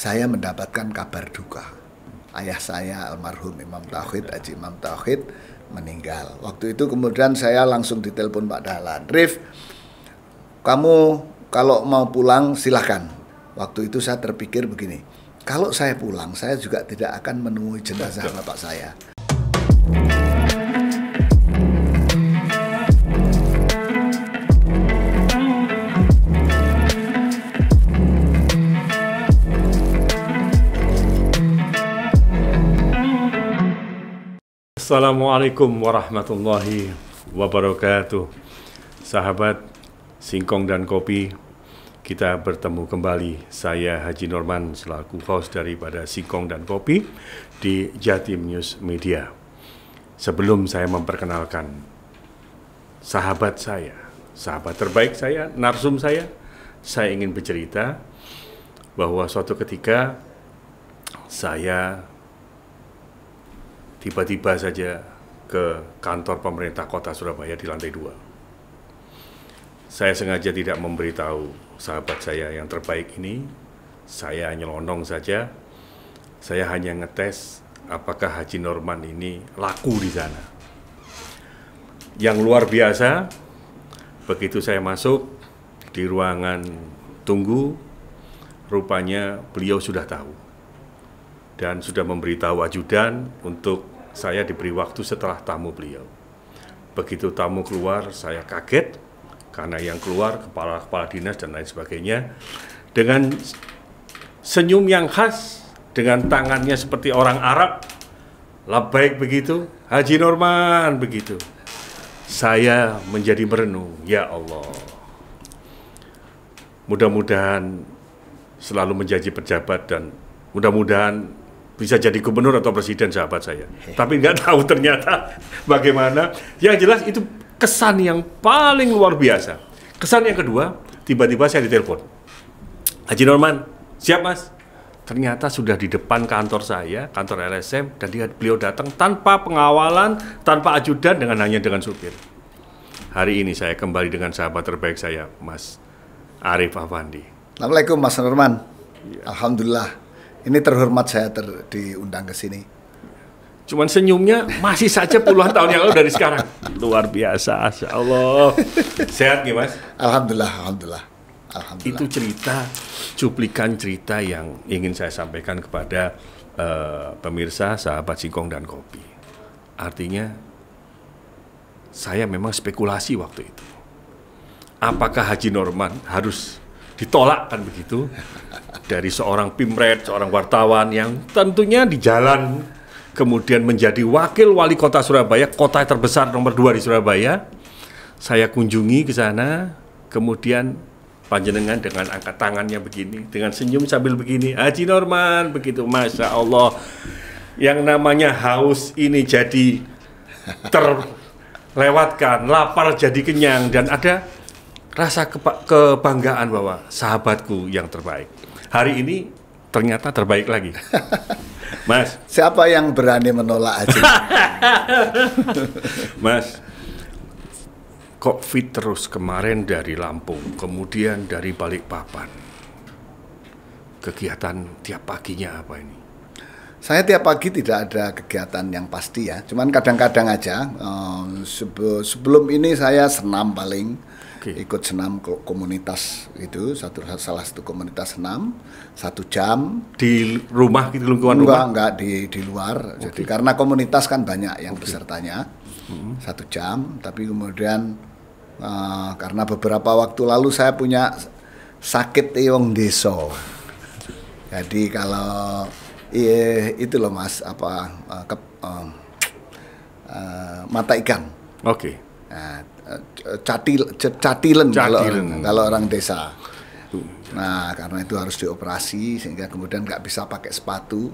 saya mendapatkan kabar duka. Ayah saya almarhum Imam Tauhid, Haji Imam Tauhid meninggal. Waktu itu kemudian saya langsung ditelepon Pak Dahlan, Rif, kamu kalau mau pulang silahkan. Waktu itu saya terpikir begini, kalau saya pulang saya juga tidak akan menemui jenazah bapak saya. Assalamualaikum warahmatullahi wabarakatuh. Sahabat Singkong dan Kopi, kita bertemu kembali. Saya Haji Norman selaku host daripada Singkong dan Kopi di Jatim News Media. Sebelum saya memperkenalkan sahabat saya, sahabat terbaik saya, narsum saya ingin bercerita bahwa suatu ketika saya tiba-tiba saja ke kantor pemerintah kota Surabaya di lantai 2. Saya sengaja tidak memberitahu sahabat saya yang terbaik ini. Saya nyelonong saja. Saya hanya ngetes apakah Haji Norman ini laku di sana. Yang luar biasa, begitu saya masuk di ruangan tunggu, rupanya beliau sudah tahu dan sudah memberitahu ajudan untuk saya diberi waktu setelah tamu beliau. Begitu tamu keluar, saya kaget karena yang keluar kepala-kepala dinas dan lain sebagainya dengan senyum yang khas, dengan tangannya seperti orang Arab, labbaik begitu, Haji Norman begitu. Saya menjadi merenung, ya Allah, mudah-mudahan selalu menjadi pejabat dan mudah-mudahan bisa jadi gubernur atau presiden sahabat saya. Tapi nggak tahu ternyata bagaimana. Yang jelas itu kesan yang paling luar biasa. Kesan yang kedua, tiba-tiba saya ditelepon. Haji Norman, siap mas? Ternyata sudah di depan kantor saya, kantor LSM, dan beliau datang tanpa pengawalan, tanpa ajudan, hanya dengan supir. Hari ini saya kembali dengan sahabat terbaik saya, Mas Arif Afandi. Assalamualaikum Mas Norman. Ya. Alhamdulillah. Ini terhormat saya diundang ke sini. Cuman senyumnya masih saja puluhan tahun yang lalu dari sekarang. Luar biasa, Masya Allah. Sehat nih Mas? Alhamdulillah, Alhamdulillah. Alhamdulillah. Itu cerita, cuplikan cerita yang ingin saya sampaikan kepada pemirsa, sahabat Singkong dan Kopi. Artinya, saya memang spekulasi waktu itu. Apakah Haji Norman harus ditolak kan begitu dari seorang pimret, seorang wartawan yang tentunya di jalan kemudian menjadi wakil wali kota Surabaya, kota terbesar nomor 2 di Surabaya. Saya kunjungi ke sana, kemudian panjenengan dengan angkat tangannya begini, dengan senyum sambil begini, Haji Norman begitu, Masya Allah, yang namanya haus ini jadi terlewatkan, lapar jadi kenyang, dan ada rasa kebanggaan bahwa sahabatku yang terbaik. Hari ini ternyata terbaik lagi. Mas. Siapa yang berani menolak Haji? Mas, kok fit terus kemarin dari Lampung, kemudian dari Balikpapan. Kegiatan tiap paginya apa ini? Saya tiap pagi tidak ada kegiatan yang pasti ya. Cuman kadang-kadang aja. Sebelum ini saya senam paling. Ikut senam komunitas itu, salah satu komunitas senam 1 jam di rumah gitu, lingkungan rumah? Enggak di luar. Jadi karena komunitas kan banyak yang pesertanya. 1 jam, tapi kemudian karena beberapa waktu lalu saya punya sakit iwong deso. Jadi kalau itu loh Mas, mata ikan. Oke. Nah, catilen kalau orang desa. Nah, karena itu harus dioperasi sehingga kemudian nggak bisa pakai sepatu.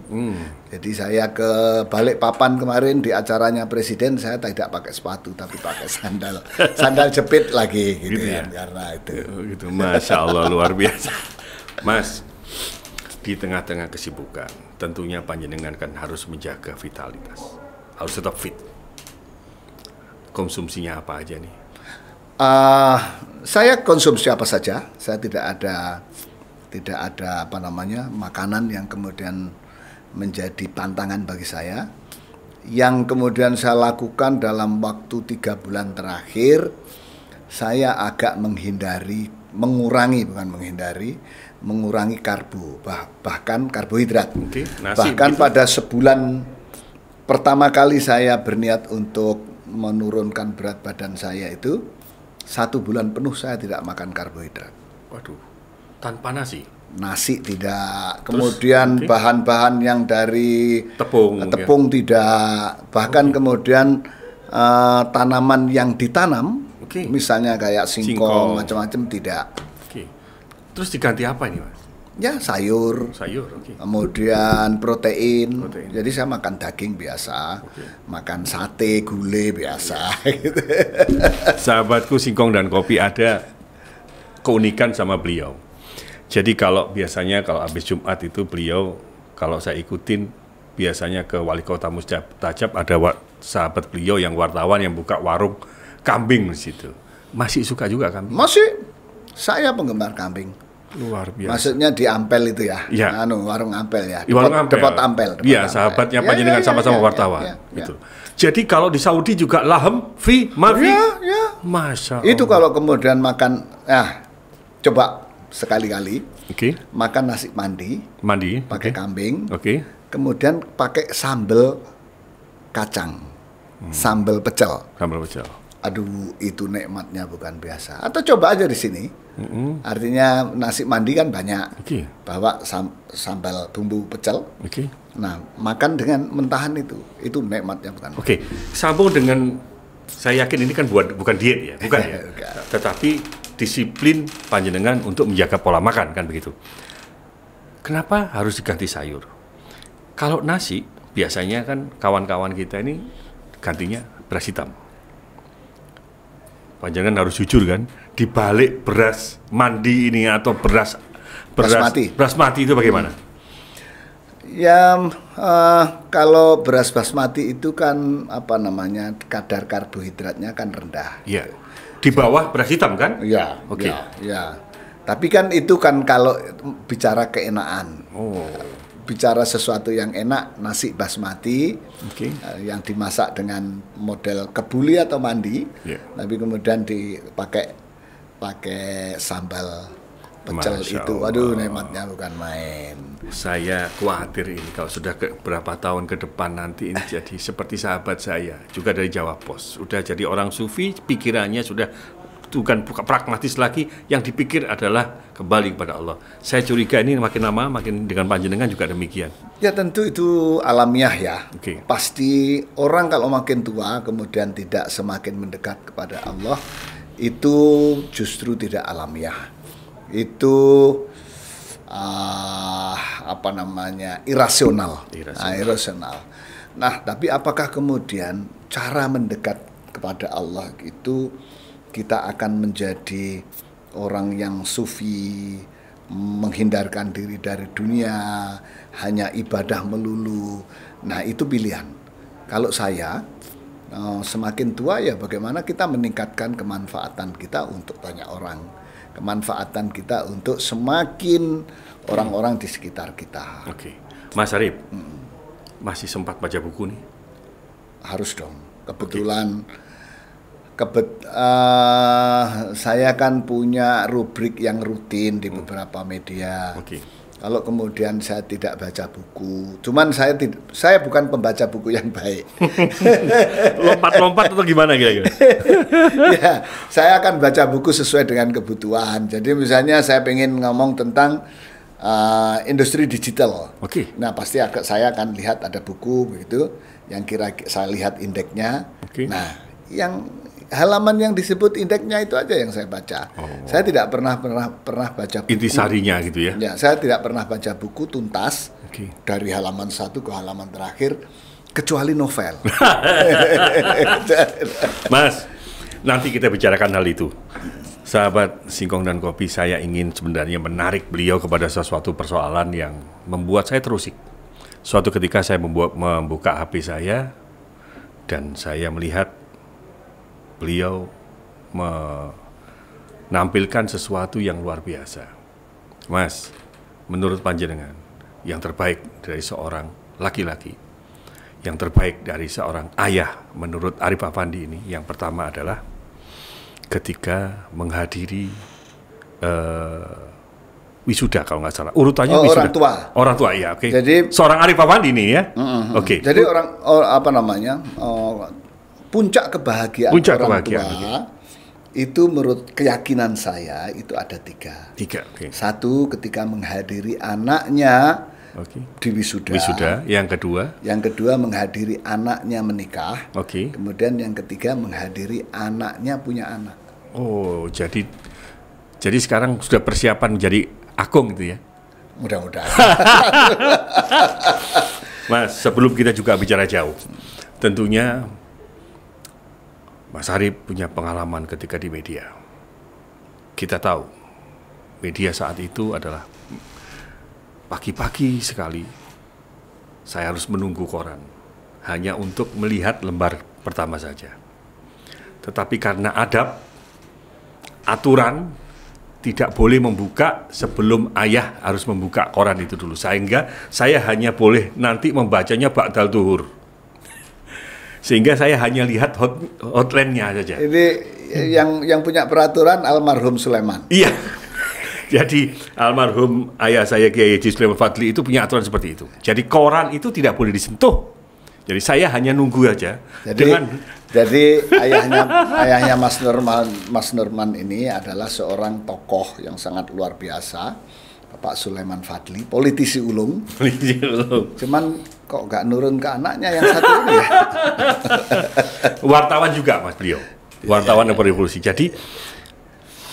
Jadi saya ke Balikpapan kemarin di acaranya presiden, saya tidak pakai sepatu tapi pakai sandal jepit lagi gitu ya. Karena itu. Gitu, Masya Allah, luar biasa. Mas, di tengah-tengah kesibukan, tentunya panjenengan kan harus menjaga vitalitas, harus tetap fit. Konsumsinya apa aja nih? Saya konsumsi apa saja. Saya tidak ada tidak ada apa namanya makanan yang kemudian menjadi tantangan bagi saya. Yang kemudian saya lakukan dalam waktu 3 bulan terakhir, saya agak mengurangi karbo, bahkan karbohidrat. Bahkan pada sebulan pertama kali saya berniat untuk menurunkan berat badan saya itu, 1 bulan penuh saya tidak makan karbohidrat. Waduh, tanpa nasi? Nasi tidak, kemudian bahan-bahan yang dari tepung tidak, bahkan kemudian tanaman yang ditanam, misalnya kayak singkong macam-macam tidak. Terus diganti apa ini, Mas? Ya sayur, kemudian protein. Jadi saya makan daging biasa, makan sate, gulai biasa. Gitu. Sahabatku, singkong dan kopi ada keunikan sama beliau. Jadi kalau biasanya kalau habis Jumat itu beliau, kalau saya ikutin biasanya ke Wali Kota Mustajab, ada sahabat beliau yang wartawan yang buka warung kambing di situ. Masih suka juga kambing? Masih. Saya penggemar kambing. Luar biasa. Maksudnya di Ampel itu ya? Ya. Warung Ampel ya. Depot Ampel. Iya, sahabatnya panjenengan sama-sama wartawan. Gitu. Jadi kalau di Saudi juga lahem, fi, mafi. Ya. Masya Allah. Itu kalau kemudian makan, coba sekali-kali makan nasi mandi pakai kambing, kemudian pakai sambal kacang, sambal pecel. Aduh, itu nikmatnya bukan biasa. Atau coba aja di sini. Artinya nasi mandi kan banyak, bawa sambal bumbu pecel. Nah, makan dengan mentahan itu nikmatnya bukan. Sambung dengan, saya yakin ini kan bukan diet ya, bukan ya. Tetapi disiplin panjenengan untuk menjaga pola makan, kan begitu. Kenapa harus diganti sayur? Kalau nasi, biasanya kan kawan-kawan kita ini gantinya beras hitam. Panjenengan harus jujur kan, di balik beras mandi ini atau beras basmati itu bagaimana? Ya, kalau beras basmati itu kan kadar karbohidratnya kan rendah. Iya. Di bawah beras hitam kan? Iya. Ya. Tapi kan itu kan kalau bicara keenaan. Bicara sesuatu yang enak, nasi basmati yang dimasak dengan model kebuli atau mandi, tapi kemudian dipakai sambal pecel itu. Waduh, nikmatnya bukan main. Saya khawatir ini kalau sudah beberapa tahun ke depan nanti ini jadi seperti sahabat saya juga dari Jawa Pos, sudah jadi orang sufi, pikirannya sudah bukan pragmatis lagi, yang dipikir adalah kembali kepada Allah. Saya curiga ini makin lama makin dengan panjenengan juga demikian. Ya tentu itu alamiah ya. Pasti orang kalau makin tua kemudian tidak semakin mendekat kepada Allah, itu justru tidak alamiah. Itu irasional. Nah, tapi apakah kemudian cara mendekat kepada Allah itu kita akan menjadi orang yang sufi, menghindarkan diri dari dunia, hanya ibadah melulu? Nah, itu pilihan. Kalau saya semakin tua ya bagaimana kita meningkatkan kemanfaatan kita untuk banyak orang, kemanfaatan kita untuk semakin orang-orang di sekitar kita. Mas Arif, masih sempat baca buku nih? Harus dong. Kebetulan saya kan punya rubrik yang rutin di beberapa media. Kalau kemudian saya tidak baca buku, cuman saya bukan pembaca buku yang baik. Lompat-lompat atau gimana kira-kira? Ya, saya akan baca buku sesuai dengan kebutuhan. Jadi misalnya saya pengen ngomong tentang industri digital. Nah, pasti saya akan lihat ada buku begitu yang kira-kira saya lihat indeksnya. Nah, yang halaman yang disebut indeksnya itu aja yang saya baca. Saya tidak pernah baca buku. Intisarinya gitu ya? Ya, saya tidak pernah baca buku tuntas dari halaman 1 ke halaman terakhir kecuali novel. Mas, nanti kita bicarakan hal itu. Sahabat Singkong dan Kopi, saya ingin sebenarnya menarik beliau kepada sesuatu persoalan yang membuat saya terusik. Suatu ketika saya membuka HP saya dan saya melihat beliau menampilkan sesuatu yang luar biasa. Mas, menurut panjenengan yang terbaik dari seorang laki-laki, yang terbaik dari seorang ayah menurut Arif Affandi ini, yang pertama adalah ketika menghadiri wisuda kalau nggak salah. Urutannya wisuda. Orang tua. Orang tua, ya, oke. Jadi seorang Arif Affandi ini ya. Oke. Jadi puncak kebahagiaan orang tua itu menurut keyakinan saya itu ada tiga. Okay. Satu, ketika menghadiri anaknya di wisuda. Yang kedua menghadiri anaknya menikah. Kemudian yang ketiga menghadiri anaknya punya anak. Oh, jadi sekarang sudah persiapan menjadi akung gitu ya? Mudah-mudahan. Mas, sebelum kita juga bicara jauh, tentunya Mas Arif punya pengalaman ketika di media. Kita tahu media saat itu adalah pagi-pagi sekali saya harus menunggu koran hanya untuk melihat lembar pertama saja. Tetapi karena adab, aturan tidak boleh membuka sebelum ayah harus membuka koran itu dulu. Sehingga saya hanya boleh nanti membacanya ba'dal duhur. Sehingga saya hanya lihat hotline-nya saja. Ini yang punya peraturan almarhum Sulaiman. Iya. Jadi almarhum ayah saya Kiai Haji Sulaiman Fadli itu punya aturan seperti itu. Jadi koran itu tidak boleh disentuh. Jadi saya hanya nunggu aja. Jadi ayahnya Mas Nurman ini adalah seorang tokoh yang sangat luar biasa, Bapak Sulaiman Fadli, politisi ulung. Cuman kok nggak nurun ke anaknya yang satu ini ya? Wartawan juga, Mas, beliau. Wartawan yang berevolusi. Jadi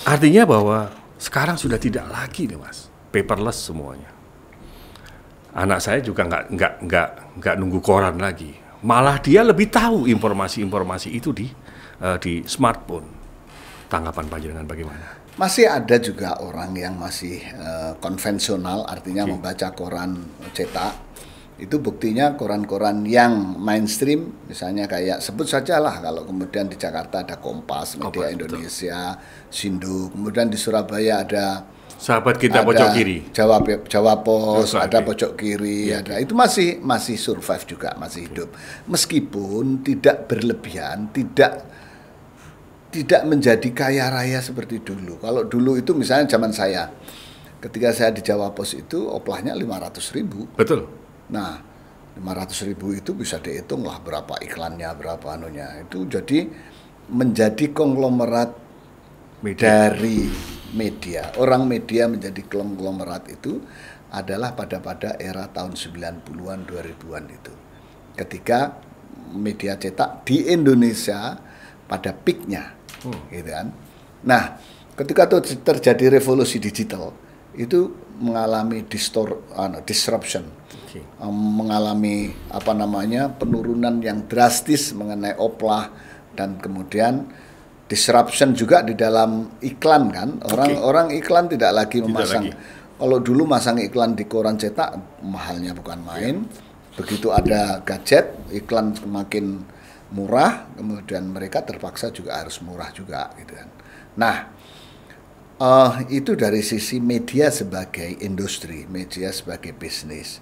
artinya bahwa sekarang sudah tidak lagi nih, Mas, paperless semuanya. Anak saya juga nggak nunggu koran lagi. Malah dia lebih tahu informasi-informasi itu di smartphone. Tanggapan panjenengan bagaimana? Masih ada juga orang yang masih konvensional, artinya membaca koran cetak. Itu buktinya koran-koran yang mainstream, misalnya kayak sebut saja lah, kalau kemudian di Jakarta ada Kompas, Media Indonesia, Sindu, kemudian di Surabaya ada Sahabat Kita Pojok Kiri, Jawa Pos, ada Pojok Kiri, ada itu masih survive juga, masih hidup, meskipun tidak berlebihan, tidak menjadi kaya raya seperti dulu. Kalau dulu itu misalnya zaman saya, ketika saya di Jawa Pos itu oplahnya 500.000. Betul. Nah, 500.000 itu bisa dihitung lah berapa iklannya, berapa anunya. Itu jadi menjadi konglomerat dari media. Orang media menjadi konglomerat itu adalah pada era tahun 90-an, 2000-an itu. Ketika media cetak di Indonesia pada peaknya, gitu kan. Nah, ketika itu terjadi revolusi digital, itu mengalami disruption, mengalami penurunan yang drastis mengenai oplah, dan kemudian disruption juga di dalam iklan kan. Orang iklan tidak lagi memasang. Kalau dulu masang iklan di koran cetak mahalnya bukan main. Begitu ada gadget, iklan semakin murah, kemudian mereka terpaksa juga harus murah juga gitu kan. Nah, itu dari sisi media sebagai industri, media sebagai bisnis,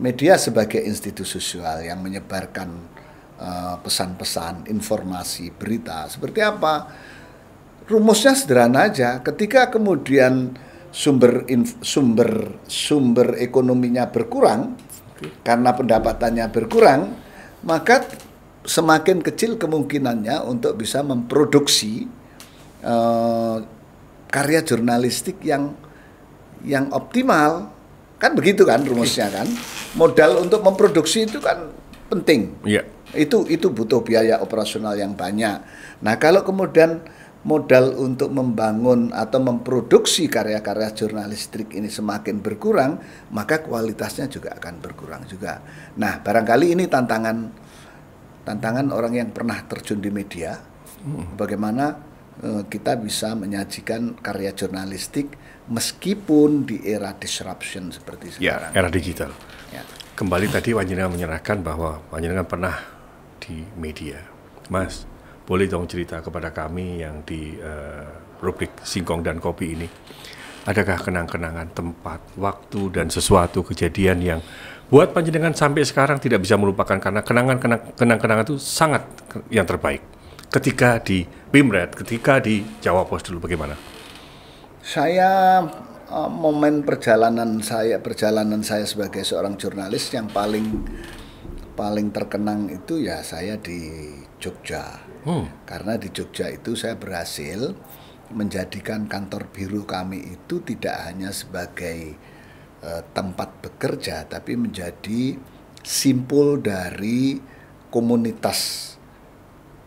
media sebagai institusi sosial yang menyebarkan pesan-pesan, informasi, berita. Seperti apa? Rumusnya sederhana aja. Ketika kemudian sumber ekonominya berkurang, karena pendapatannya berkurang, maka semakin kecil kemungkinannya untuk bisa memproduksi karya jurnalistik yang optimal. Kan begitu kan rumusnya kan. Modal untuk memproduksi itu kan penting. Iya. Itu butuh biaya operasional yang banyak. Nah, kalau kemudian modal untuk membangun atau memproduksi karya-karya jurnalistik ini semakin berkurang, maka kualitasnya juga akan berkurang juga. Nah, barangkali ini tantangan orang yang pernah terjun di media, bagaimana kita bisa menyajikan karya jurnalistik meskipun di era disruption seperti sekarang. Ya, era digital. Ya. Kembali tadi panjenengan menyerahkan bahwa panjenengan pernah di media. Mas, boleh dong cerita kepada kami yang di rubrik Singkong dan Kopi ini. Adakah kenang-kenangan tempat, waktu, dan sesuatu kejadian yang buat panjenengan sampai sekarang tidak bisa melupakan karena kenang-kenangan itu sangat yang terbaik? Ketika di Pimret, ketika di Jawa Pos dulu bagaimana? Saya momen perjalanan saya sebagai seorang jurnalis yang paling terkenang itu ya saya di Jogja. Karena di Jogja itu saya berhasil menjadikan kantor biru kami itu tidak hanya sebagai tempat bekerja, tapi menjadi simpul dari komunitas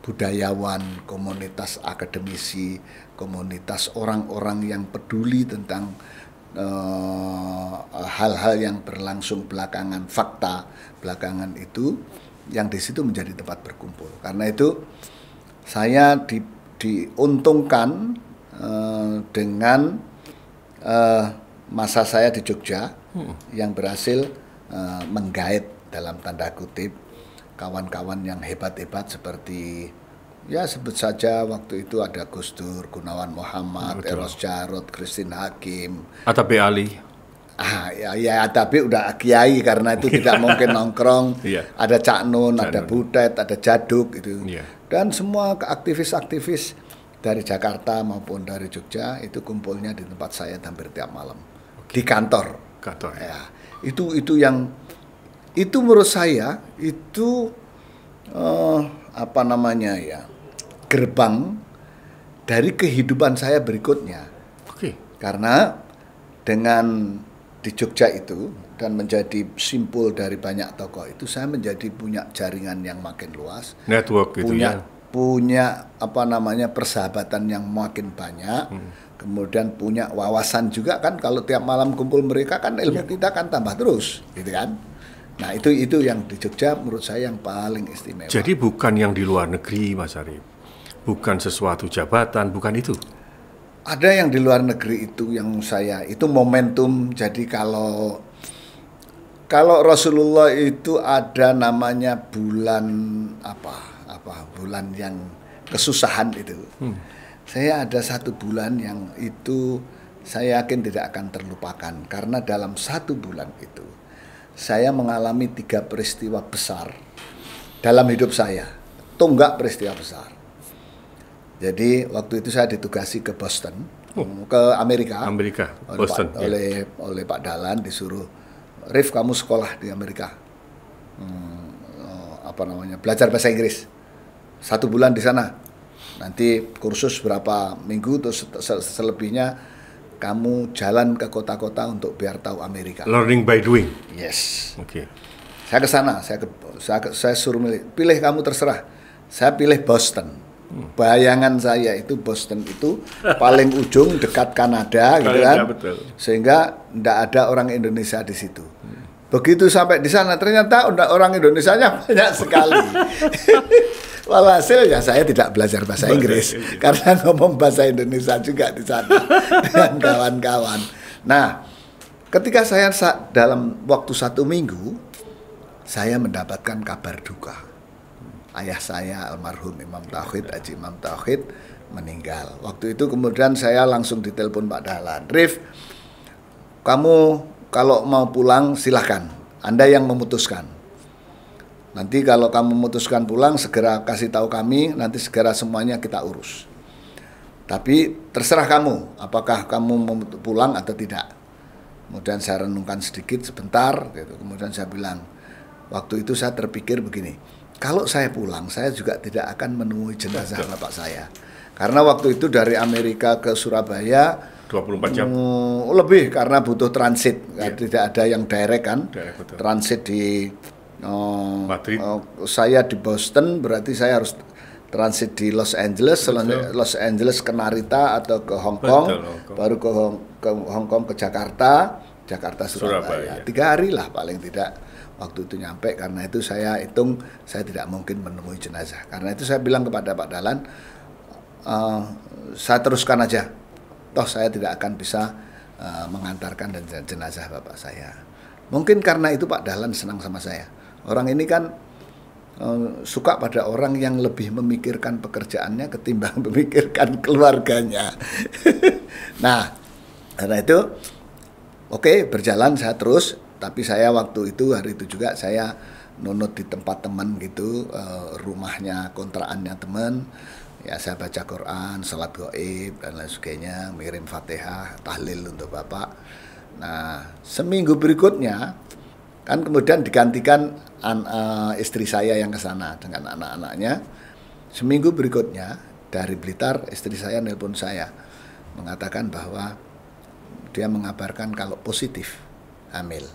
budayawan, komunitas akademisi, komunitas orang-orang yang peduli tentang hal-hal yang berlangsung belakangan, fakta belakangan itu, yang di situ menjadi tempat berkumpul. Karena itu saya diuntungkan dengan masa saya di Jogja yang berhasil menggait dalam tanda kutip kawan-kawan yang hebat-hebat seperti ya sebut saja waktu itu ada Gus Dur, Gunawan Muhammad, Eros Jarot, Christine Hakim, Atabe Ali. Ya tapi udah kiai karena itu tidak mungkin nongkrong. Ada Cak Nun, ada Butet, ada Jaduk itu. Dan semua aktivis-aktivis dari Jakarta maupun dari Jogja itu kumpulnya di tempat saya hampir tiap malam. Di kantor. Ya. Itu yang itu menurut saya itu gerbang dari kehidupan saya berikutnya. Karena dengan di Jogja itu dan menjadi simpul dari banyak tokoh itu saya menjadi punya jaringan yang makin luas, network gitu punya persahabatan yang makin banyak, kemudian punya wawasan juga kan, kalau tiap malam kumpul mereka kan ilmu kita kan tambah terus gitu kan. Nah itu yang di Jogja menurut saya yang paling istimewa. Jadi bukan yang di luar negeri Mas Arif, bukan sesuatu jabatan, bukan itu. Ada yang di luar negeri itu yang saya, itu momentum. Jadi kalau Rasulullah itu ada namanya bulan bulan yang kesusahan itu. Saya ada satu bulan yang itu saya yakin tidak akan terlupakan. Karena dalam satu bulan itu saya mengalami 3 peristiwa besar dalam hidup saya. Tonggak peristiwa besar. Jadi waktu itu saya ditugasi ke Boston, ke Amerika, Boston, oleh Pak Dahlan, disuruh, Rif kamu sekolah di Amerika, belajar bahasa Inggris, 1 bulan di sana, nanti kursus berapa minggu, terus selebihnya kamu jalan ke kota-kota untuk biar tahu Amerika. Learning by doing. Yes. Saya ke sana, saya suruh pilih kamu terserah, saya pilih Boston. Bayangan saya itu Boston itu paling ujung dekat Kanada gitu kan. Sehingga tidak ada orang Indonesia di situ. Begitu sampai di sana ternyata orang Indonesianya banyak sekali. Walhasil ya saya tidak belajar bahasa Inggris karena ngomong bahasa Indonesia juga di sana dengan kawan-kawan. Nah, ketika saya dalam waktu 1 minggu saya mendapatkan kabar duka. Ayah saya almarhum Imam Tauhid, Haji Imam Tauhid meninggal. Waktu itu kemudian saya langsung ditelepon Pak Dahlan, Rif, kamu kalau mau pulang silahkan, Anda yang memutuskan. Nanti kalau kamu memutuskan pulang segera kasih tahu kami, nanti segera semuanya kita urus. Tapi terserah kamu, apakah kamu mau pulang atau tidak. Kemudian saya renungkan sedikit sebentar, gitu. Kemudian saya bilang, waktu itu saya terpikir begini, kalau saya pulang, saya juga tidak akan menemui jenazah bapak saya. Karena waktu itu dari Amerika ke Surabaya 24 jam lebih karena butuh transit. Tidak ada yang direct kan. Transit di Madrid. Saya di Boston, berarti saya harus transit di Los Angeles, Los Angeles ke Narita atau ke Hong Kong, baru ke Hong Kong ke Jakarta, Surabaya. 3 hari lah paling tidak. Waktu itu nyampe, karena itu saya hitung saya tidak mungkin menemui jenazah. Karena itu saya bilang kepada Pak Dahlan, saya teruskan aja, toh saya tidak akan bisa mengantarkan jenazah bapak saya. Mungkin karena itu Pak Dahlan senang sama saya. Orang ini kan suka pada orang yang lebih memikirkan pekerjaannya ketimbang memikirkan keluarganya. Nah, Karena itu oke, berjalan saya terus, tapi saya waktu itu hari itu juga saya nunut di tempat teman gitu, rumahnya kontraannya teman. Ya saya baca Quran, salat gaib dan lain sebagainya, mengirim Fatihah, tahlil untuk Bapak. Nah, seminggu berikutnya kan kemudian digantikan istri saya yang ke sana dengan anak-anaknya. Seminggu berikutnya dari Blitar istri saya nelpon saya mengatakan bahwa dia mengabarkan kalau positif hamil.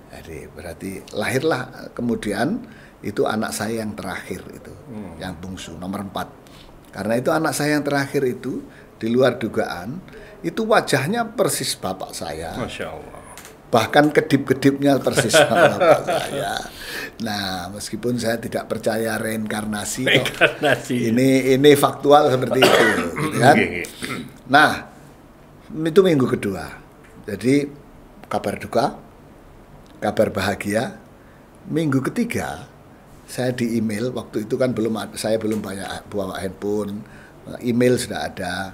Jadi berarti lahirlah kemudian itu anak saya yang terakhir itu, yang bungsu nomor 4. Karena itu anak saya yang terakhir itu di luar dugaan itu wajahnya persis bapak saya. Masya Allah. Bahkan kedip-kedipnya persis bapak saya. Nah, meskipun saya tidak percaya reinkarnasi, ini faktual seperti itu, gitu kan? Nah, itu minggu kedua. Jadi kabar duka, kabar bahagia. Minggu ketiga saya di email, waktu itu kan saya belum banyak bawa handphone, email sudah ada.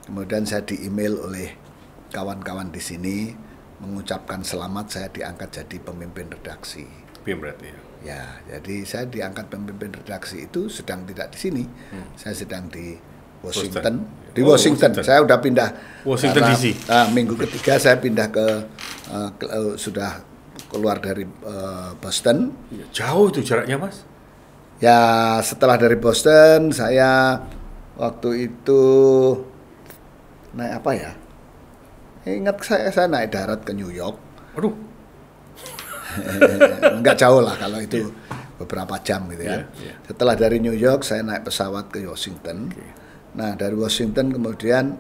Kemudian saya di email oleh kawan-kawan di sini mengucapkan selamat saya diangkat jadi pemimpin redaksi. Berarti ya. Ya, jadi saya diangkat pemimpin redaksi itu sedang tidak di sini. Saya sedang di Washington. Di Washington. Saya udah pindah Washington DC. Minggu ketiga saya pindah sudah keluar dari Boston. Jauh itu jaraknya, Mas? Ya, setelah dari Boston saya waktu itu naik apa ya? Ingat saya naik darat ke New York. Aduh. Enggak jauh lah kalau itu beberapa jam gitu ya. Setelah dari New York saya naik pesawat ke Washington. Nah, dari Washington kemudian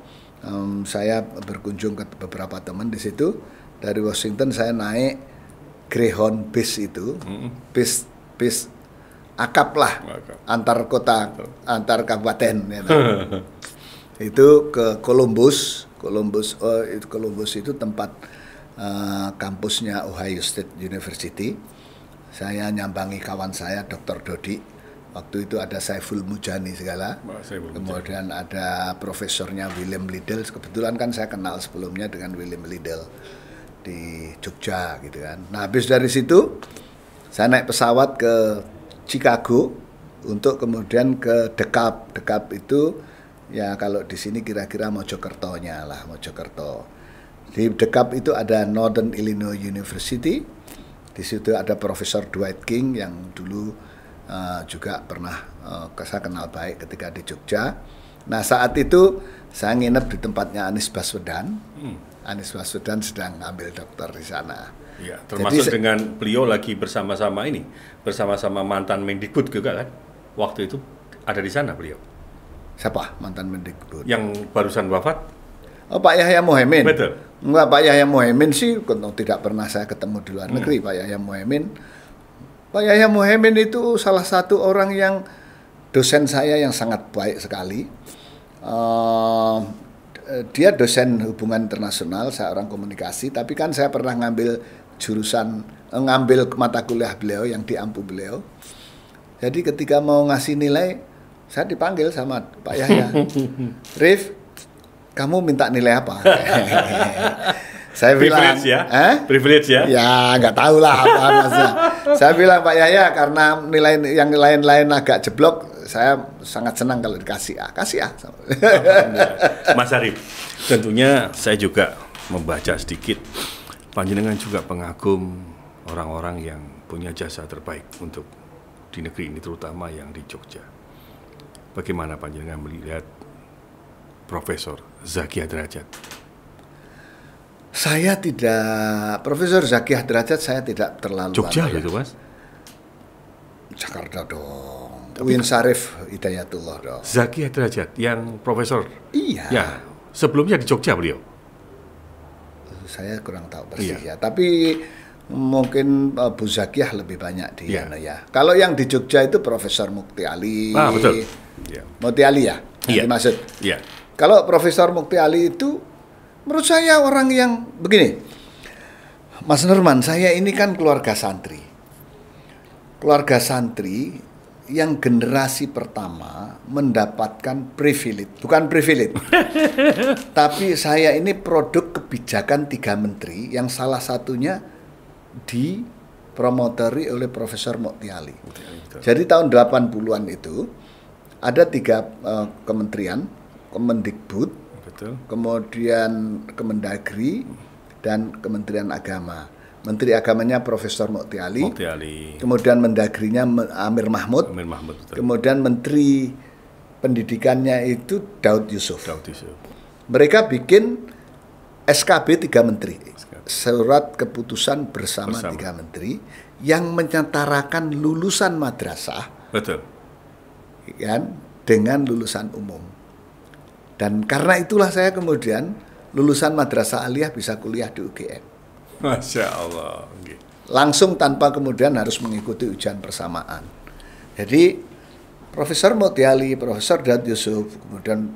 saya berkunjung ke beberapa teman di situ. Dari Washington saya naik Greyhound bis itu, bis akap lah, antar kota, antar kabupaten. Ya, itu ke Columbus. Columbus itu tempat kampusnya Ohio State University. Saya nyambangi kawan saya Dr. Dodi. Waktu itu ada Saiful Mujani segala. Kemudian ada profesornya William Liddell. Kebetulan kan saya kenal sebelumnya dengan William Liddell di Jogja gitu kan. Nah, habis dari situ saya naik pesawat ke Chicago untuk kemudian ke DeKalb. DeKalb itu ya kalau di sini kira-kira Mojokertonya lah, Mojokerto. Di DeKalb itu ada Northern Illinois University. Di situ ada Profesor Dwight King yang dulu juga pernah saya kenal baik ketika di Jogja. Nah, saat itu saya nginep di tempatnya Anies Baswedan. Anies Baswedan sedang ambil dokter di sana. Ya, termasuk jadi, dengan beliau lagi bersama-sama mantan Mendikbud juga kan? Waktu itu ada di sana beliau. Siapa mantan Mendikbud? Yang barusan wafat? Oh, Pak Yahya Muhaimin. Betul. Enggak, Pak Yahya Muhaimin sih tidak pernah saya ketemu di luar negeri. Pak Yahya Muhaimin itu salah satu orang yang dosen saya yang sangat baik sekali. Dia dosen hubungan internasional, saya orang komunikasi, tapi kan saya pernah ngambil mata kuliah beliau yang di Ampu beliau. Jadi ketika mau ngasih nilai, saya dipanggil sama Pak Yahya. Rif, kamu minta nilai apa? Saya bilang, privilege ya? Ya, nggak tahu lah apa maksudnya. Saya bilang, Pak Yahya, karena nilai yang lain-lain agak jeblok, saya sangat senang kalau dikasih A. Kasih A. Mas Arif, tentunya saya juga membaca sedikit. Panjenengan juga pengagum orang-orang yang punya jasa terbaik untuk di negeri ini, terutama yang di Jogja. Bagaimana panjenengan melihat Profesor Zaky Derajat? Saya tidak, Profesor Zaky Derajat saya tidak terlalu. Jogja itu, Mas? Jakarta dong. Uin Syarif Hidayatullah dong. Zaky Derajat yang profesor. Iya. Ya, sebelumnya di Jogja beliau. Saya kurang tahu persis ya. Tapi mungkin Bu Zakiyah lebih banyak di sana ya. Kalau yang di Jogja itu Profesor Mukti Ali. Betul. Mukti Ali ya. Yang dimaksud. Iya. Kalau Profesor Mukti Ali itu menurut saya orang yang begini. Mas Nurman, saya ini kan keluarga santri. Keluarga santri yang generasi pertama mendapatkan privilege, bukan privilege, tapi saya ini produk kebijakan 3 menteri yang salah satunya dipromotori oleh Profesor Mukti Ali. Jadi tahun 80-an itu ada 3 kementerian, Kemendikbud, betul, kemudian Kemendagri, dan Kementerian Agama. Menteri Agamanya Profesor Mukti Ali, kemudian Mendagrinya Amir Mahmud, kemudian Menteri Pendidikannya itu Daud Yusuf. Mereka bikin SKB 3 menteri, surat keputusan bersama 3 menteri yang menyetarakan lulusan madrasah, betul, kan, dengan lulusan umum. Dan karena itulah saya kemudian lulusan madrasah aliyah bisa kuliah di UGM. Masya Allah. Langsung tanpa kemudian harus mengikuti ujian persamaan. Jadi Profesor Mukti Ali, Profesor Daud Yusuf, kemudian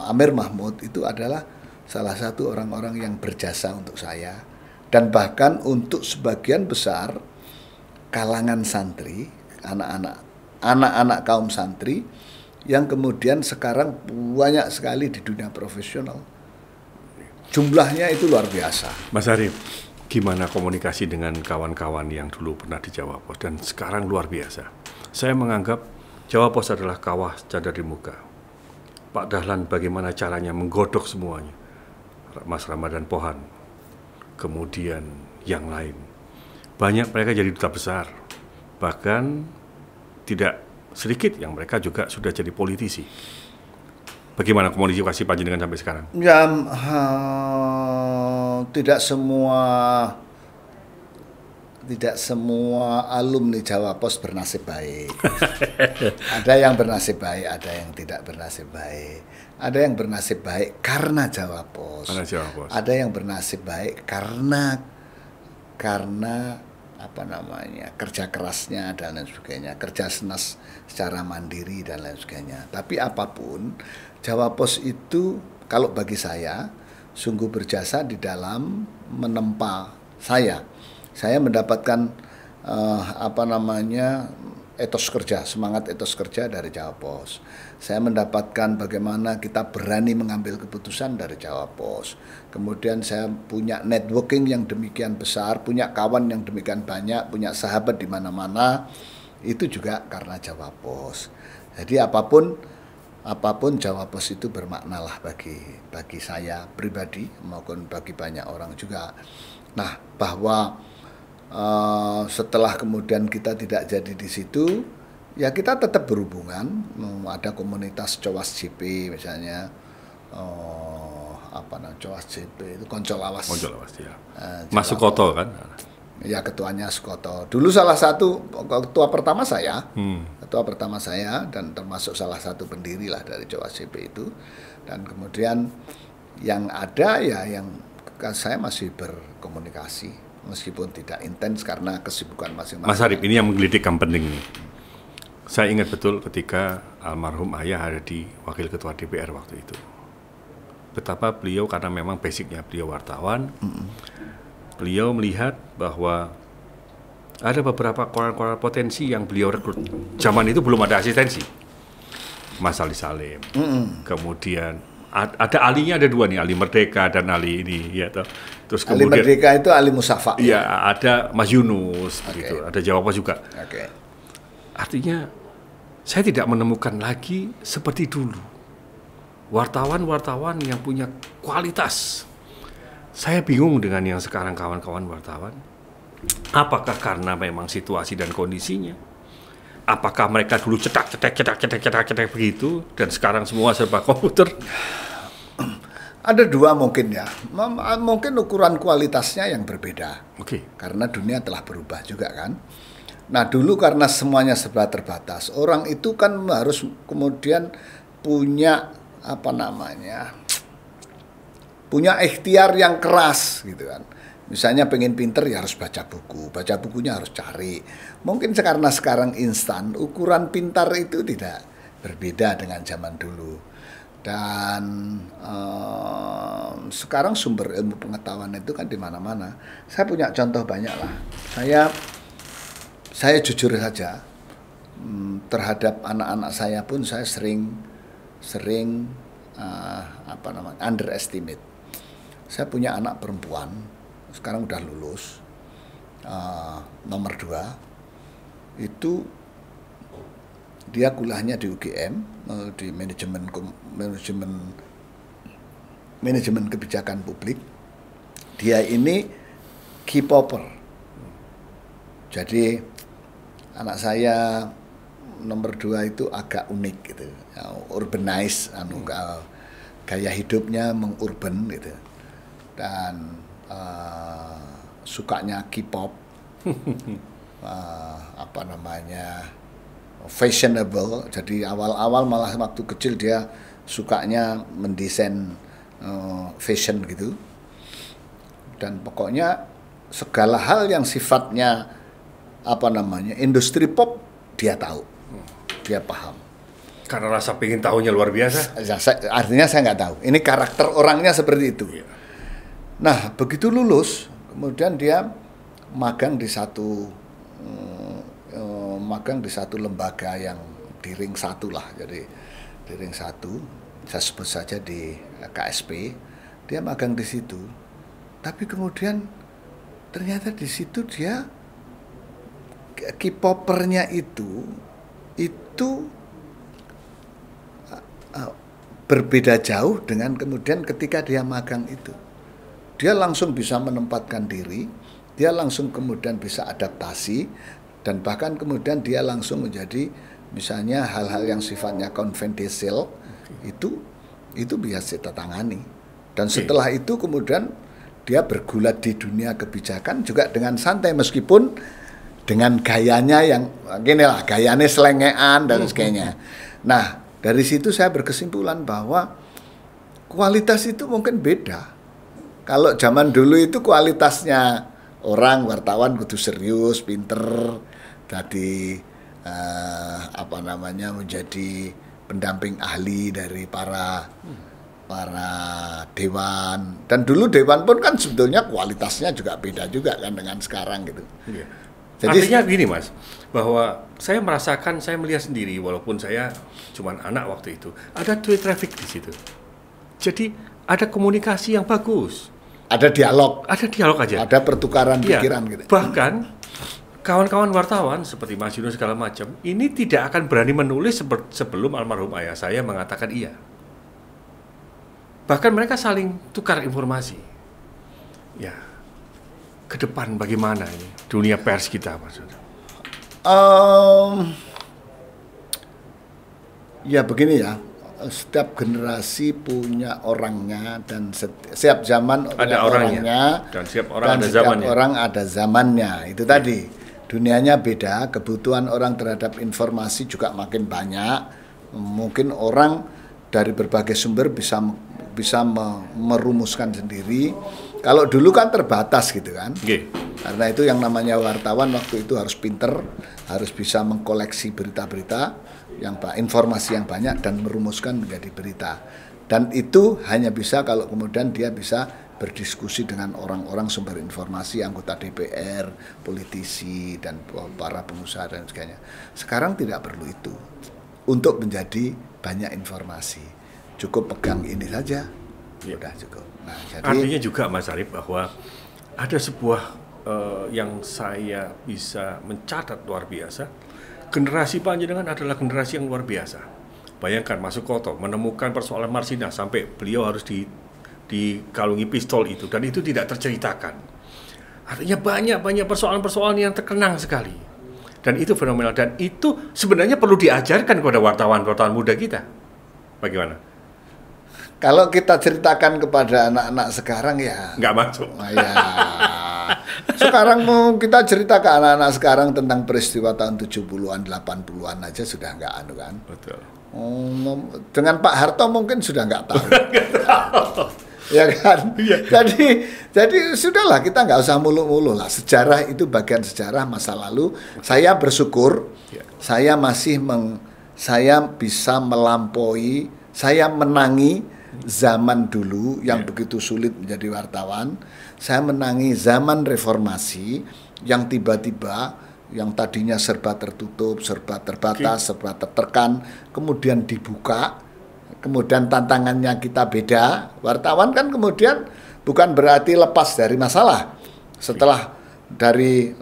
Amir Mahmud itu adalah salah satu orang-orang yang berjasa untuk saya. Dan bahkan untuk sebagian besar kalangan santri, anak-anak kaum santri yang kemudian sekarang banyak sekali di dunia profesional. Jumlahnya itu luar biasa. Mas Arif, gimana komunikasi dengan kawan-kawan yang dulu pernah di Jawa Pos dan sekarang luar biasa? Saya menganggap Jawa Pos adalah kawah cadar di muka. Pak Dahlan bagaimana caranya menggodok semuanya? Mas Ramadan Pohan, kemudian yang lain. Banyak mereka jadi duta besar. Bahkan tidak sedikit yang mereka juga sudah jadi politisi. Bagaimana komunikasi panjenengan sampai sekarang? Ya, tidak semua alumni Jawa Pos bernasib baik. Ada yang bernasib baik, ada yang tidak bernasib baik. Ada yang bernasib baik karena Jawa Pos. Ada yang bernasib baik karena kerja kerasnya dan lain sebagainya, kerja secara mandiri dan lain sebagainya. Tapi apapun, Jawa Pos itu kalau bagi saya sungguh berjasa di dalam menempa saya. Saya mendapatkan semangat etos kerja dari Jawa Pos. Saya mendapatkan bagaimana kita berani mengambil keputusan dari Jawa Pos. Kemudian saya punya networking yang demikian besar, punya kawan yang demikian banyak, punya sahabat di mana-mana. Itu juga karena Jawa Pos. Jadi apapun Jawa Pos itu bermaknalah bagi saya pribadi maupun bagi banyak orang juga. Nah, bahwa setelah kemudian kita tidak jadi di situ, ya kita tetap berhubungan. Ada komunitas Cowas JP misalnya, Cowas JP itu Koncolawas ya. Mas Sukoto kan? Ya, ketuanya Sukoto. Dulu salah satu ketua pertama saya, dan termasuk salah satu pendiri lah dari Cowas JP itu. Dan kemudian yang ada ya yang saya masih berkomunikasi meskipun tidak intens karena kesibukan masing-masing. Mas Arif, ini yang menggelitik yang penting. Saya ingat betul ketika almarhum ayah ada di wakil ketua DPR waktu itu. Betapa beliau, karena memang basicnya beliau wartawan, beliau melihat bahwa ada beberapa koran-koran potensi yang beliau rekrut. Zaman itu belum ada asistensi. Mas Ali Salim, kemudian ada alinya, ada 2 nih, Ali Merdeka dan Ali ini, ya toh. Terus Ali kemudian Merdeka itu Ali Musafa. Iya, ada Mas Yunus, gitu. Ada Jawa Pos juga. Artinya saya tidak menemukan lagi seperti dulu wartawan-wartawan yang punya kualitas. Saya bingung dengan yang sekarang kawan-kawan wartawan. Apakah karena memang situasi dan kondisinya? Apakah mereka dulu cetak begitu dan sekarang semua serba komputer? Ada 2 mungkin ya. Mungkin ukuran kualitasnya yang berbeda. Karena dunia telah berubah juga kan. Nah, dulu karena semuanya serba terbatas, orang itu kan harus kemudian punya punya ikhtiar yang keras gitu kan. Misalnya pengen pinter ya harus baca buku, baca bukunya harus cari. Mungkin karena sekarang instan, ukuran pintar itu tidak berbeda dengan zaman dulu. Dan sekarang sumber ilmu pengetahuan itu kan di mana-mana. Saya punya contoh banyak lah. Saya jujur saja, terhadap anak-anak saya pun saya sering underestimate. Saya punya anak perempuan, sekarang udah lulus, nomor 2, itu dia kuliahnya di UGM, di manajemen kebijakan publik. Dia ini K-popper. Jadi anak saya nomor 2 itu agak unik gitu, urbanize, gaya hidupnya mengurban gitu, dan sukanya K-pop, fashionable. Jadi awal-awal malah waktu kecil dia sukanya mendesain fashion gitu, dan pokoknya segala hal yang sifatnya industri pop dia tahu, dia paham. Karena rasa pengen tahunya luar biasa. Artinya saya nggak tahu. Ini karakter orangnya seperti itu. Iya. Nah, begitu lulus, kemudian dia magang di satu lembaga yang di ring 1 lah. Jadi di ring 1, saya sebut saja di KSP. Dia magang di situ. Tapi kemudian ternyata di situ dia K-poppernya itu berbeda jauh dengan kemudian ketika dia magang itu. Dia langsung bisa menempatkan diri, dia langsung kemudian bisa adaptasi, dan bahkan kemudian dia langsung menjadi misalnya hal-hal yang sifatnya confidential, itu biasa ditangani. Dan setelah itu kemudian dia bergulat di dunia kebijakan juga dengan santai, meskipun dengan gayanya yang gini lah, gayanya selengean dan sebagainya. Nah, dari situ saya berkesimpulan bahwa kualitas itu mungkin beda. Kalau zaman dulu itu kualitasnya orang wartawan kudu serius, pinter, tadi menjadi pendamping ahli dari para dewan. Dan dulu dewan pun kan sebetulnya kualitasnya juga beda juga kan dengan sekarang gitu. Iya. Jadi, artinya gini Mas, bahwa saya melihat sendiri, walaupun saya cuma anak waktu itu, ada traffic di situ. Jadi ada komunikasi yang bagus. Ada dialog aja. Ada pertukaran pikiran gitu. Bahkan kawan-kawan wartawan seperti Mas Yunus segala macam, ini tidak akan berani menulis sebelum almarhum ayah saya mengatakan iya. Bahkan mereka saling tukar informasi. Ya. Ke depan bagaimana ini dunia pers kita, maksudnya? Ya begini ya, setiap generasi punya orangnya, dan setiap zaman ada orangnya, dan setiap orang ada zamannya. Itu tadi, dunianya beda, kebutuhan orang terhadap informasi juga makin banyak. Mungkin orang dari berbagai sumber bisa merumuskan sendiri. Kalau dulu kan terbatas gitu kan. Karena itu yang namanya wartawan waktu itu harus pinter, harus bisa mengkoleksi berita-berita, informasi yang banyak dan merumuskan menjadi berita. Dan itu hanya bisa kalau kemudian dia bisa berdiskusi dengan orang-orang sumber informasi, anggota DPR, politisi, dan para pengusaha dan sebagainya. Sekarang tidak perlu itu untuk menjadi banyak informasi. Cukup pegang ini saja, sudah cukup. Nah, jadi, artinya juga Mas Arif bahwa ada sebuah yang saya bisa mencatat luar biasa. Generasi panjenengan adalah generasi yang luar biasa. Bayangkan masuk Koto, menemukan persoalan Marsina sampai beliau harus dikalungi pistol itu, dan itu tidak terceritakan. Artinya banyak persoalan-persoalan yang terkenang sekali. Dan itu fenomenal, dan itu sebenarnya perlu diajarkan kepada wartawan-wartawan muda kita. Bagaimana? Kalau kita ceritakan kepada anak-anak sekarang ya nggak masuk. Ya. Sekarang mau kita cerita ke anak-anak sekarang tentang peristiwa tahun 70-an, 80-an aja sudah nggak kan. Betul. Dengan Pak Harto mungkin sudah nggak tahu. Ya kan? Iya. Jadi sudahlah, kita nggak usah mulu-mulu lah. Sejarah itu bagian sejarah masa lalu. Saya bersyukur saya bisa melampaui, saya menangi zaman dulu yang begitu sulit menjadi wartawan. Saya menangi zaman reformasi yang tiba-tiba yang tadinya serba tertutup, serba terbatas, serba tertekan, kemudian dibuka, kemudian tantangannya kita beda. Wartawan kan kemudian bukan berarti lepas dari masalah. Setelah dari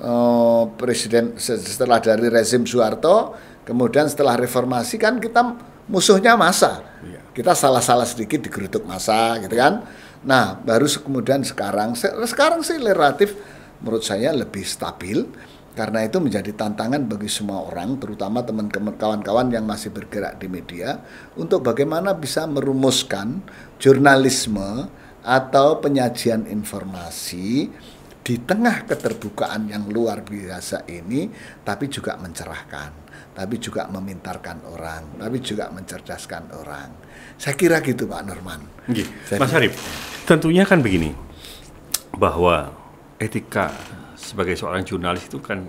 setelah dari rezim Soeharto, kemudian setelah reformasi kan kita musuhnya massa. Kita salah-salah sedikit digeruduk massa, gitu kan. Nah, baru kemudian sekarang sih relatif menurut saya lebih stabil. Karena itu menjadi tantangan bagi semua orang, terutama teman-teman kawan-kawan yang masih bergerak di media, untuk bagaimana bisa merumuskan jurnalisme atau penyajian informasi di tengah keterbukaan yang luar biasa ini, tapi juga mencerahkan, tapi juga memintarkan orang, tapi juga mencerdaskan orang. Saya kira gitu, Pak Norman. Mas Harip, tentunya kan begini, bahwa etika sebagai seorang jurnalis itu kan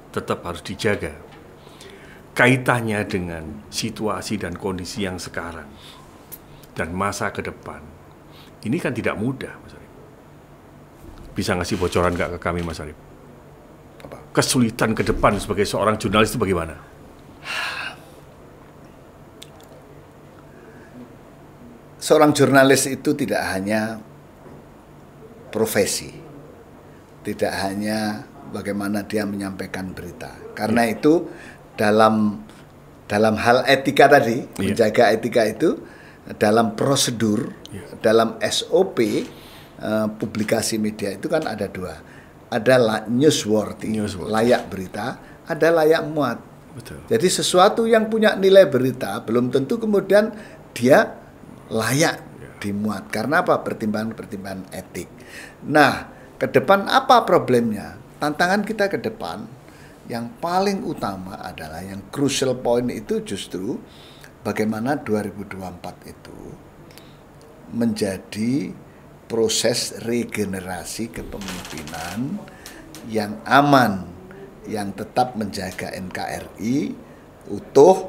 tetap harus dijaga. Kaitannya dengan situasi dan kondisi yang sekarang dan masa ke depan, ini kan tidak mudah, Mas Harip. Bisa ngasih bocoran nggak ke kami, Mas Harip? Kesulitan ke depan sebagai seorang jurnalis itu bagaimana? Seorang jurnalis itu tidak hanya profesi, tidak hanya bagaimana dia menyampaikan berita. Karena itu dalam hal etika tadi, menjaga etika itu dalam prosedur, dalam SOP publikasi media itu kan ada dua. Ada newsworthy, layak berita, ada layak muat. Betul. Jadi sesuatu yang punya nilai berita belum tentu kemudian dia layak dimuat. Karena apa? Pertimbangan-pertimbangan etik. Nah, ke depan apa problemnya? Tantangan kita ke depan yang paling utama adalah yang crucial point itu justru bagaimana 2024 itu menjadi proses regenerasi kepemimpinan yang aman, yang tetap menjaga NKRI utuh,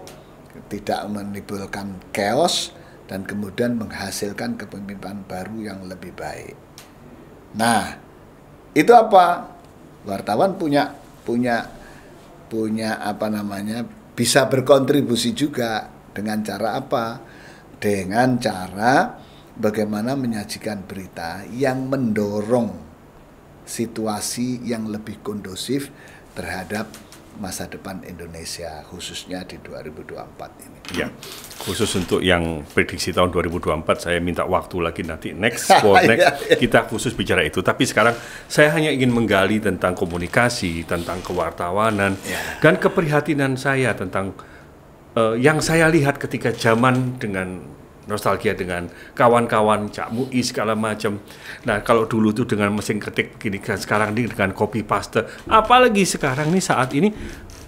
tidak menimbulkan chaos, dan kemudian menghasilkan kepemimpinan baru yang lebih baik. Nah, itu apa? Wartawan punya apa namanya, bisa berkontribusi juga dengan cara apa? Dengan cara bagaimana menyajikan berita yang mendorong situasi yang lebih kondusif terhadap masa depan Indonesia, khususnya di 2024 ini. Ya, khusus untuk yang prediksi tahun 2024, saya minta waktu lagi nanti next kita khusus bicara itu. Tapi sekarang saya hanya ingin menggali tentang komunikasi, tentang kewartawanan, dan keprihatinan saya tentang yang saya lihat ketika zaman dengan nostalgia dengan kawan-kawan Cak Muiz segala macam. Nah, kalau dulu tuh dengan mesin ketik gini, sekarang ini dengan copy paste. Apalagi sekarang nih, saat ini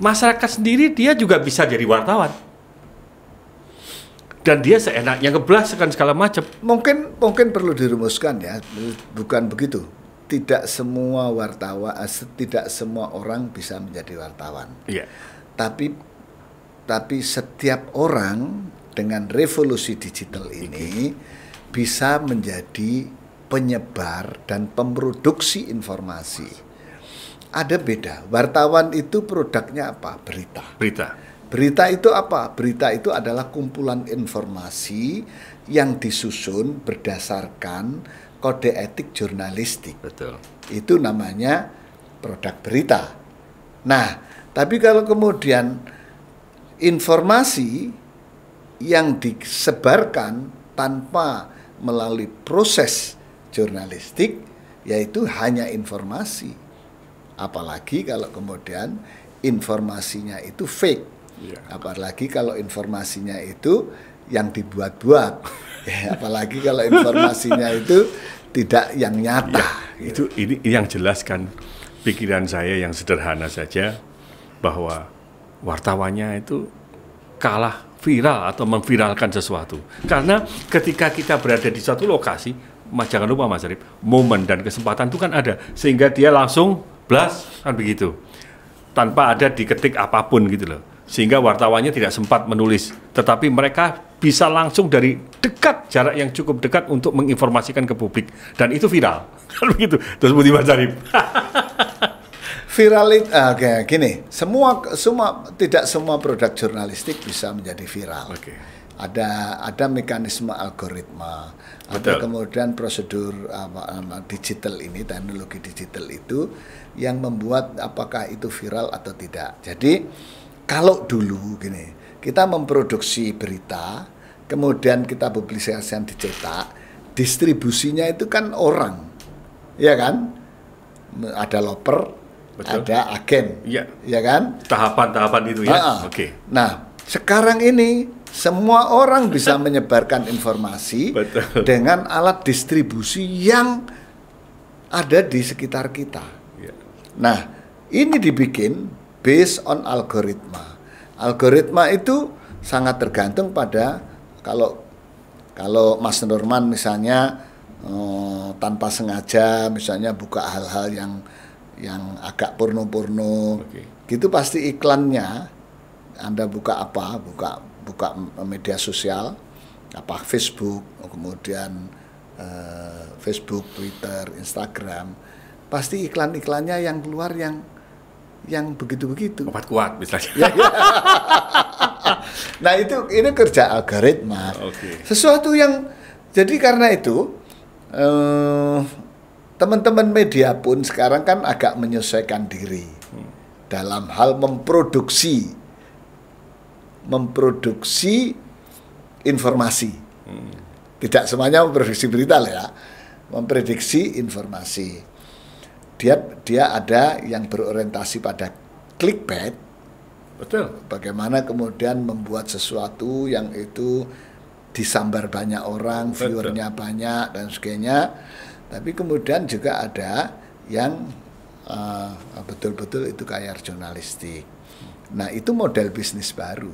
masyarakat sendiri dia juga bisa jadi wartawan. Dan dia seenaknya ngeblaskan segala macam. Mungkin perlu dirumuskan ya, bukan begitu. Tidak semua wartawan, tidak semua orang bisa menjadi wartawan. Iya. Tapi setiap orang dengan revolusi digital ini bisa menjadi penyebar dan pemproduksi informasi. Ada beda. Wartawan itu produknya apa? Berita. Berita itu apa? Berita itu adalah kumpulan informasi yang disusun berdasarkan kode etik jurnalistik. Betul. Itu namanya produk berita. Nah, tapi kalau kemudian informasi yang disebarkan tanpa melalui proses jurnalistik, yaitu hanya informasi. Apalagi kalau kemudian informasinya itu fake. Apalagi kalau informasinya itu yang dibuat-buat. Apalagi kalau informasinya itu tidak yang nyata. Itu ini yang jelaskan pikiran saya yang sederhana saja, bahwa wartawannya itu kalah viral atau memviralkan sesuatu. Karena ketika kita berada di suatu lokasi, jangan lupa Mas Harip, momen dan kesempatan itu kan ada, sehingga dia langsung blast, kan begitu, tanpa ada diketik apapun gitu loh. Sehingga wartawannya tidak sempat menulis, tetapi mereka bisa langsung dari dekat, jarak yang cukup dekat untuk menginformasikan ke publik, dan itu viral, kan begitu. Terus Mas Harip. Viral itu, gini, tidak semua produk jurnalistik bisa menjadi viral. Oke. Ada mekanisme algoritma, ada kemudian prosedur digital ini, teknologi digital itu yang membuat apakah itu viral atau tidak. Jadi kalau dulu gini, kita memproduksi berita, kemudian kita publikasikan dicetak, distribusinya itu kan orang, ya kan? Ada loper, betul, ada agen, ya kan? Tahapan-tahapan itu ya. Oke. Nah, sekarang ini semua orang bisa menyebarkan informasi dengan alat distribusi yang ada di sekitar kita. Ya. Nah, ini dibikin based on algoritma. Algoritma itu sangat tergantung pada kalau Mas Norman misalnya tanpa sengaja misalnya buka hal-hal yang agak porno-porno, gitu pasti iklannya Anda buka apa, buka media sosial, apa Facebook, kemudian Facebook, Twitter, Instagram, pasti iklan-iklannya yang keluar yang begitu-begitu. Obat kuat misalnya. Nah ini kerja algoritma. Sesuatu yang jadi karena itu teman-teman media pun sekarang kan agak menyesuaikan diri dalam hal memproduksi informasi. Tidak semuanya memproduksi berita lah ya, memprediksi informasi. Dia ada yang berorientasi pada clickbait. Betul. Bagaimana kemudian membuat sesuatu yang itu disambar banyak orang, viewernya banyak dan sebagainya. Tapi kemudian juga ada yang betul-betul itu kayak jurnalistik. Nah itu model bisnis baru.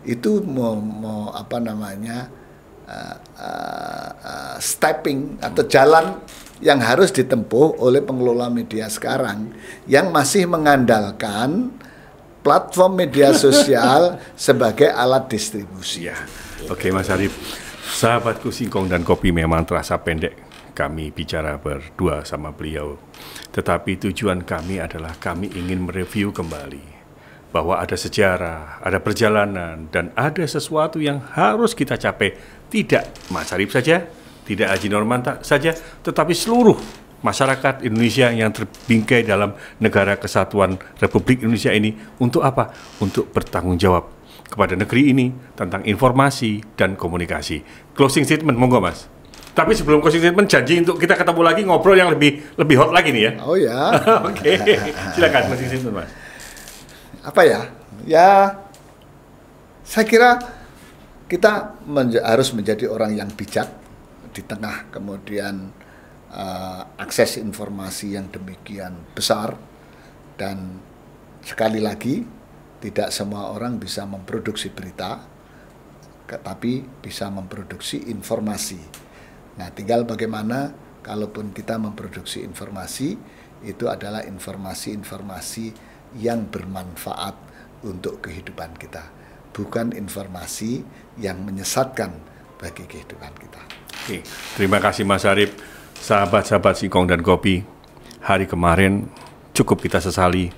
Itu mau apa namanya stepping atau jalan yang harus ditempuh oleh pengelola media sekarang yang masih mengandalkan platform media sosial sebagai alat distribusi. Ya. Oke Mas Arif, sahabatku Singkong dan Kopi memang terasa pendek kami bicara berdua sama beliau. Tetapi tujuan kami adalah kami ingin mereview kembali bahwa ada sejarah, ada perjalanan, dan ada sesuatu yang harus kita capai. Tidak Mas Arif saja, tidak Haji Norman saja, tetapi seluruh masyarakat Indonesia yang terbingkai dalam negara kesatuan Republik Indonesia ini. Untuk apa? Untuk bertanggung jawab kepada negeri ini tentang informasi dan komunikasi. Closing statement, monggo Mas. Tapi sebelum closing statement, janji untuk kita ketemu lagi ngobrol yang lebih hot lagi nih ya. Oh ya. Oke, silakan closing statement Mas. Apa ya? Ya, saya kira kita harus menjadi orang yang bijak di tengah kemudian akses informasi yang demikian besar, dan sekali lagi tidak semua orang bisa memproduksi berita, tapi bisa memproduksi informasi. Nah, tinggal bagaimana kalaupun kita memproduksi informasi, itu adalah informasi-informasi yang bermanfaat untuk kehidupan kita, bukan informasi yang menyesatkan bagi kehidupan kita. Oke, terima kasih Mas Arif. Sahabat-sahabat Singkong dan Kopi, hari kemarin cukup kita sesali.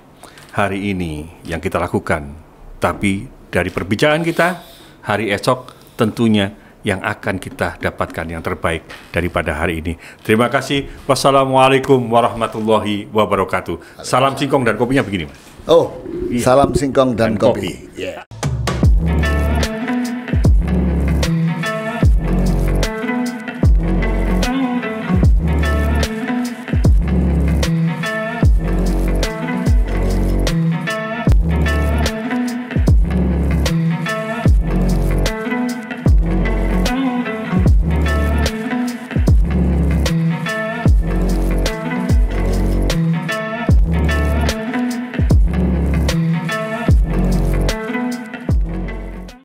Hari ini yang kita lakukan, tapi dari perbincangan kita, hari esok tentunya yang akan kita dapatkan yang terbaik daripada hari ini. Terima kasih. Wassalamualaikum warahmatullahi wabarakatuh. Salam Singkong dan Kopinya begini, Mas. Salam Singkong dan Kopi. Yeah.